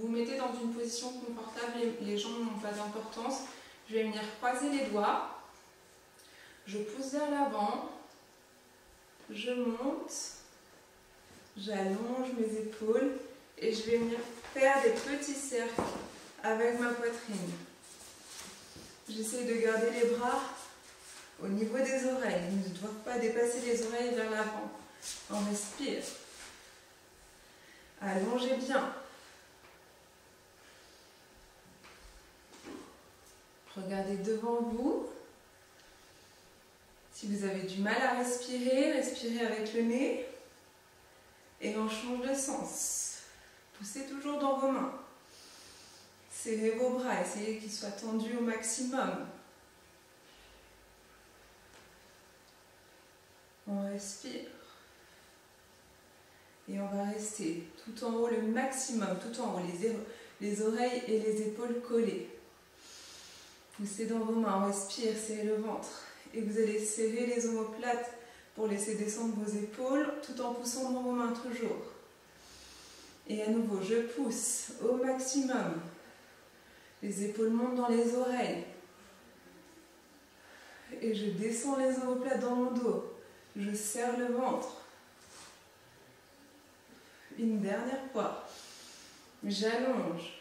vous mettez dans une position confortable, les jambes n'ont pas d'importance. Je vais venir croiser les doigts. Je pousse vers l'avant. Je monte. J'allonge mes épaules et je vais venir faire des petits cercles avec ma poitrine. J'essaie de garder les bras au niveau des oreilles. Ils ne doivent pas dépasser les oreilles vers l'avant. On respire. Allongez bien. Regardez devant vous. Si vous avez du mal à respirer, respirez avec le nez. Et on change de sens. Poussez toujours dans vos mains. Serrez vos bras, essayez qu'ils soient tendus au maximum. On respire. Et on va rester tout en haut le maximum, tout en haut, les oreilles et les épaules collées. Poussez dans vos mains, on respire, serrez le ventre. Et vous allez serrer les omoplates pour laisser descendre vos épaules, tout en poussant dans vos mains toujours. Et à nouveau, je pousse au maximum. Les épaules montent dans les oreilles. Et je descends les omoplates dans mon dos. Je serre le ventre. Une dernière fois. J'allonge.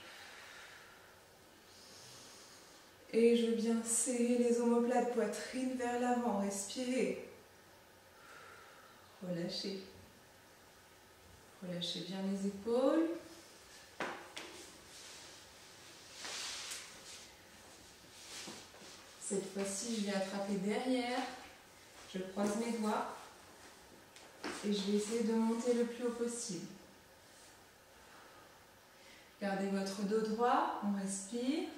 Et je viens serrer les omoplates, poitrine vers l'avant. Respirez. Relâchez. Relâchez bien les épaules. Cette fois-ci, je vais attraper derrière. Je croise mes doigts. Et je vais essayer de monter le plus haut possible. Gardez votre dos droit. On respire.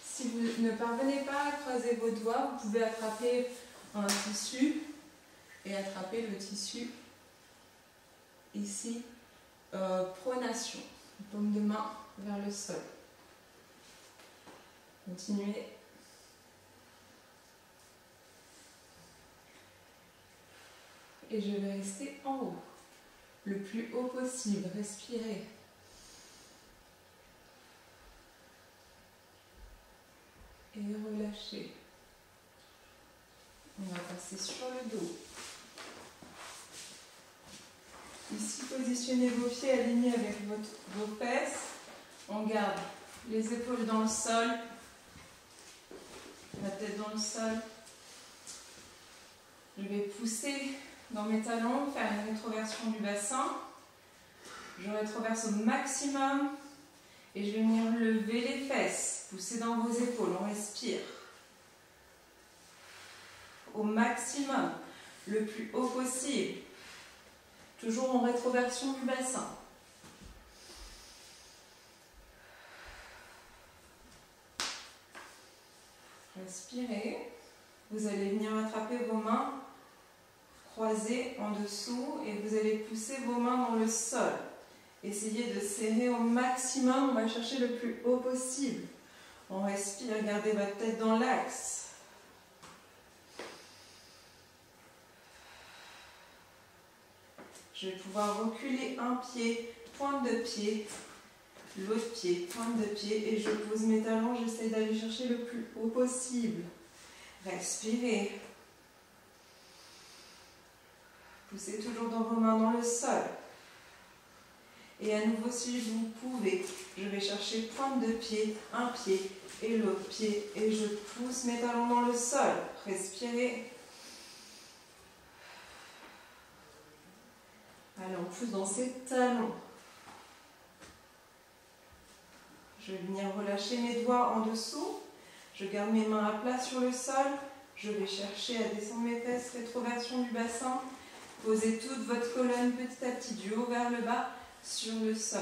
Si vous ne parvenez pas à croiser vos doigts, vous pouvez attraper un tissu et attraper le tissu ici, pronation, paume de main vers le sol. Continuez. Et je vais rester en haut, le plus haut possible. Respirez. Et relâchez. On va passer sur le dos. Ici, positionnez vos pieds alignés avec vos fesses. On garde les épaules dans le sol, la tête dans le sol. Je vais pousser dans mes talons, faire une rétroversion du bassin. Je rétroverse au maximum et je vais venir lever les fesses. Poussez dans vos épaules, on respire. Au maximum, le plus haut possible. Toujours en rétroversion du bassin. Respirez. Vous allez venir attraper vos mains croisées en dessous et vous allez pousser vos mains dans le sol. Essayez de serrer au maximum. On va chercher le plus haut possible. On respire, gardez votre tête dans l'axe. Je vais pouvoir reculer un pied, pointe de pied, l'autre pied, pointe de pied, et je pose mes talons, j'essaie d'aller chercher le plus haut possible. Respirez. Poussez toujours dans vos mains dans le sol. Et à nouveau, si vous pouvez, je vais chercher pointe de pied, un pied et l'autre pied, et je pousse mes talons dans le sol. Respirez. Allez, on pousse dans ses talons. Je vais venir relâcher mes doigts en dessous. Je garde mes mains à plat sur le sol. Je vais chercher à descendre mes fesses, rétroversion du bassin. Posez toute votre colonne petit à petit, du haut vers le bas, sur le sol.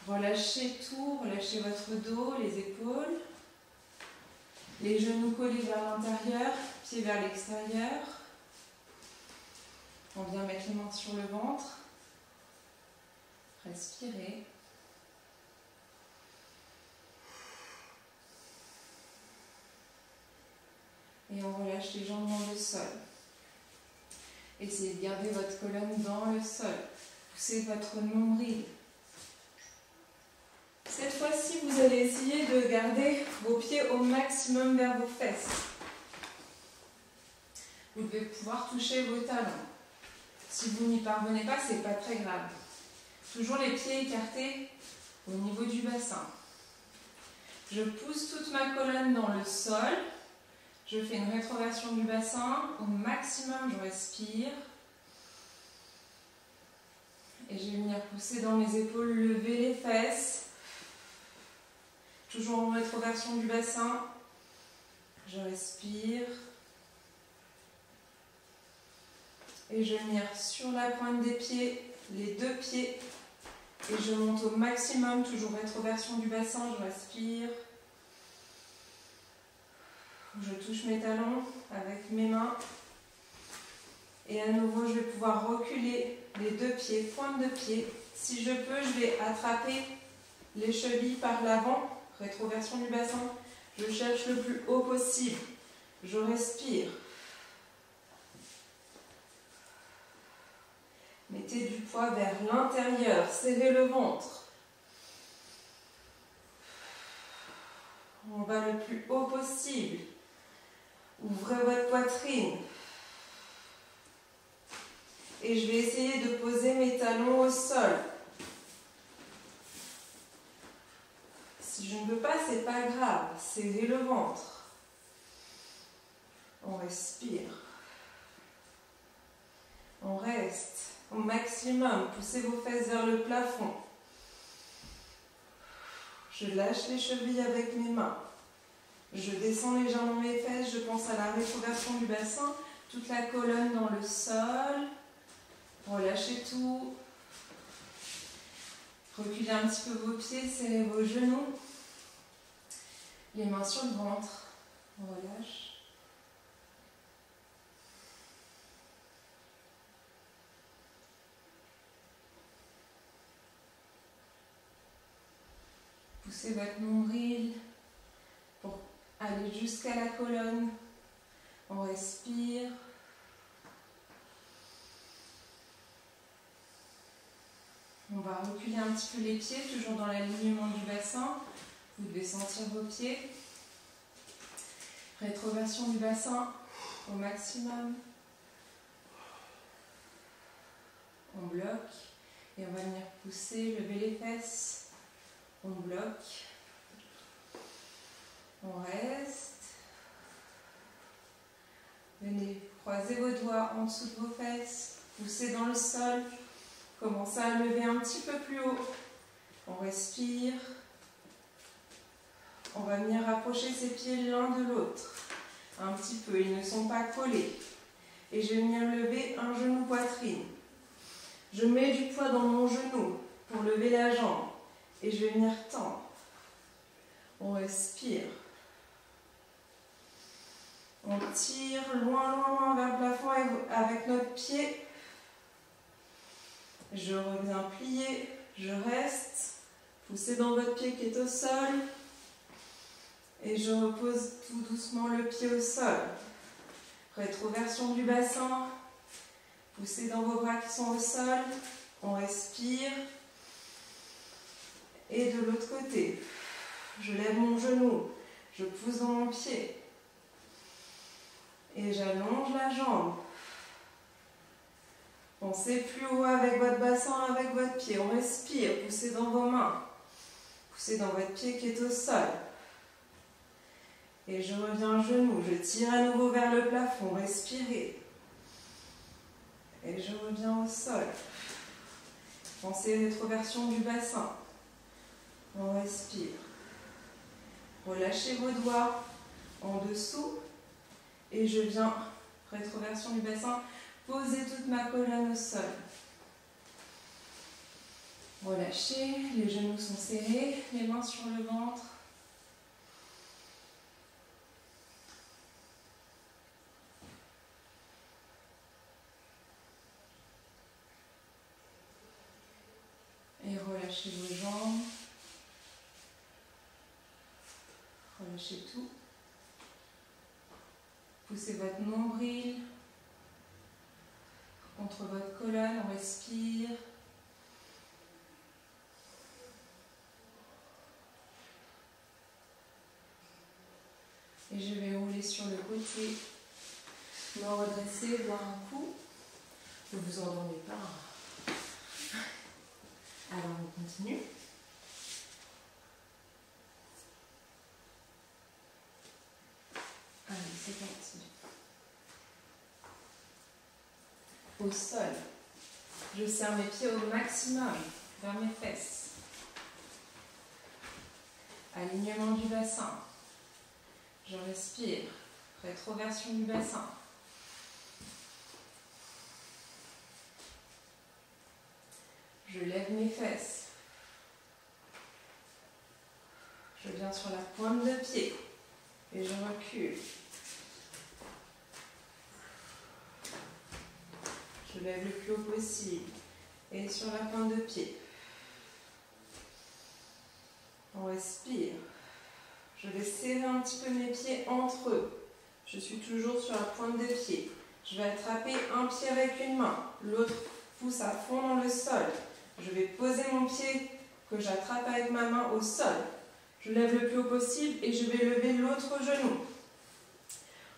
Relâchez tout, relâchez votre dos, les épaules. Les genoux collés vers l'intérieur, pieds vers l'extérieur. On vient mettre les mains sur le ventre. Respirez. Et on relâche les jambes dans le sol. Essayez de garder votre colonne dans le sol. Poussez votre nombril. Cette fois-ci, vous allez essayer de garder vos pieds au maximum vers vos fesses. Vous devez pouvoir toucher vos talons. Si vous n'y parvenez pas, ce n'est pas très grave. Toujours les pieds écartés au niveau du bassin. Je pousse toute ma colonne dans le sol. Je fais une rétroversion du bassin. Au maximum, je respire. Et je vais venir pousser dans mes épaules, lever les fesses. Toujours en rétroversion du bassin. Je respire. Et je vais venir sur la pointe des pieds, les deux pieds. Et je monte au maximum, toujours rétroversion du bassin, je respire. Je touche mes talons avec mes mains. Et à nouveau, je vais pouvoir reculer les deux pieds, pointe de pied. Si je peux, je vais attraper les chevilles par l'avant, rétroversion du bassin. Je cherche le plus haut possible. Je respire. Mettez du poids vers l'intérieur, serrez le ventre. On va le plus haut possible. Ouvrez votre poitrine. Et je vais essayer de poser mes talons au sol. Si je ne peux pas, c'est pas grave. Serrez le ventre. On respire. On reste. Au maximum, poussez vos fesses vers le plafond. Je lâche les chevilles avec mes mains. Je descends légèrement mes fesses, je pense à la rétroversion du bassin, toute la colonne dans le sol. Relâchez tout. Reculez un petit peu vos pieds, serrez vos genoux. Les mains sur le ventre. On relâche. Poussez votre nombril pour aller jusqu'à la colonne. On respire. On va reculer un petit peu les pieds, toujours dans l'alignement du bassin. Vous devez sentir vos pieds. Rétroversion du bassin au maximum. On bloque et on va venir pousser, lever les fesses. On bloque. On reste. Venez croiser vos doigts en dessous de vos fesses. Poussez dans le sol. Commencez à lever un petit peu plus haut. On respire. On va venir rapprocher ces pieds l'un de l'autre. Un petit peu, ils ne sont pas collés. Et je vais venir lever un genou poitrine. Je mets du poids dans mon genou pour lever la jambe. Et je vais venir tendre. On respire. On tire loin, loin, loin vers le plafond avec notre pied. Je reviens plier. Je reste. Poussez dans votre pied qui est au sol. Et je repose tout doucement le pied au sol. Rétroversion du bassin. Poussez dans vos bras qui sont au sol. On respire. Et de l'autre côté, je lève mon genou, je pousse dans mon pied et j'allonge la jambe. Pensez plus haut avec votre bassin, avec votre pied. On respire, poussez dans vos mains, poussez dans votre pied qui est au sol. Et je reviens genou, je tire à nouveau vers le plafond, respirez. Et je reviens au sol. Pensez rétroversion du bassin. On respire. Relâchez vos doigts en dessous. Et je viens, rétroversion du bassin, poser toute ma colonne au sol. Relâchez, les genoux sont serrés, les mains sur le ventre. Et relâchez vos jambes. Relâchez tout. Poussez votre nombril. contre votre colonne, on respire. Et je vais rouler sur le côté, me redresser, boire un coup. Ne vous endormez pas. Alors on continue. Allez, c'est parti. Au sol, je serre mes pieds au maximum vers mes fesses. Alignement du bassin. Je respire. Rétroversion du bassin. Je lève mes fesses. Je viens sur la pointe de pied et je recule. Je lève le plus haut possible et sur la pointe de pied. On respire. Je vais serrer un petit peu mes pieds entre eux. Je suis toujours sur la pointe de pied. Je vais attraper un pied avec une main, l'autre pousse à fond dans le sol. Je vais poser mon pied que j'attrape avec ma main au sol. Je lève le plus haut possible et je vais lever l'autre genou.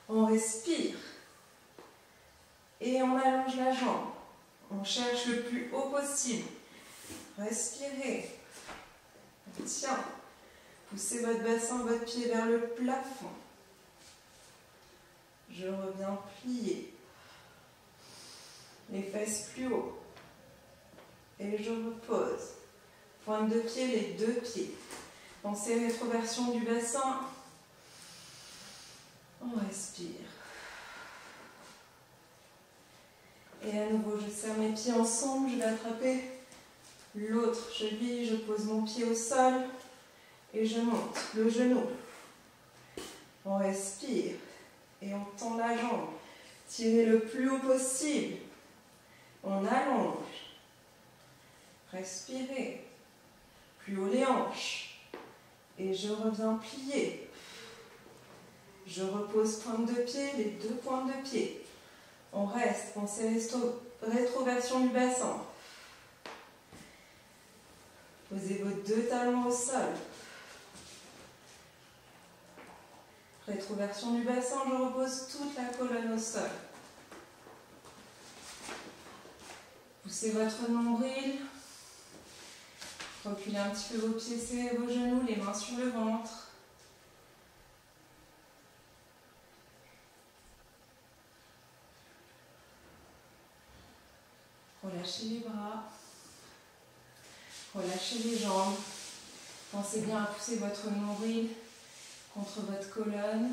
On respire et on allonge la jambe. On cherche le plus haut possible. Respirez. On tient. Poussez votre bassin, votre pied vers le plafond. Je reviens plier. Les fesses plus haut. Et je repose. Pointe de pied, les deux pieds. Pensez à rétroversion du bassin. On respire. Et à nouveau, je serre mes pieds ensemble. Je vais attraper l'autre cheville. Je pose mon pied au sol. Et je monte le genou. On respire. Et on tend la jambe. Tirez le plus haut possible. On allonge. Respirez. Plus haut les hanches. Et je reviens plier. Je repose pointe de pied, les deux pointes de pied. On reste, pensez rétroversion du bassin. Posez vos deux talons au sol. Rétroversion du bassin, je repose toute la colonne au sol. Poussez votre nombril. Reculez un petit peu vos pieds, serrez vos genoux, les mains sur le ventre. Relâchez les bras. Relâchez les jambes. Pensez bien à pousser votre nombril contre votre colonne.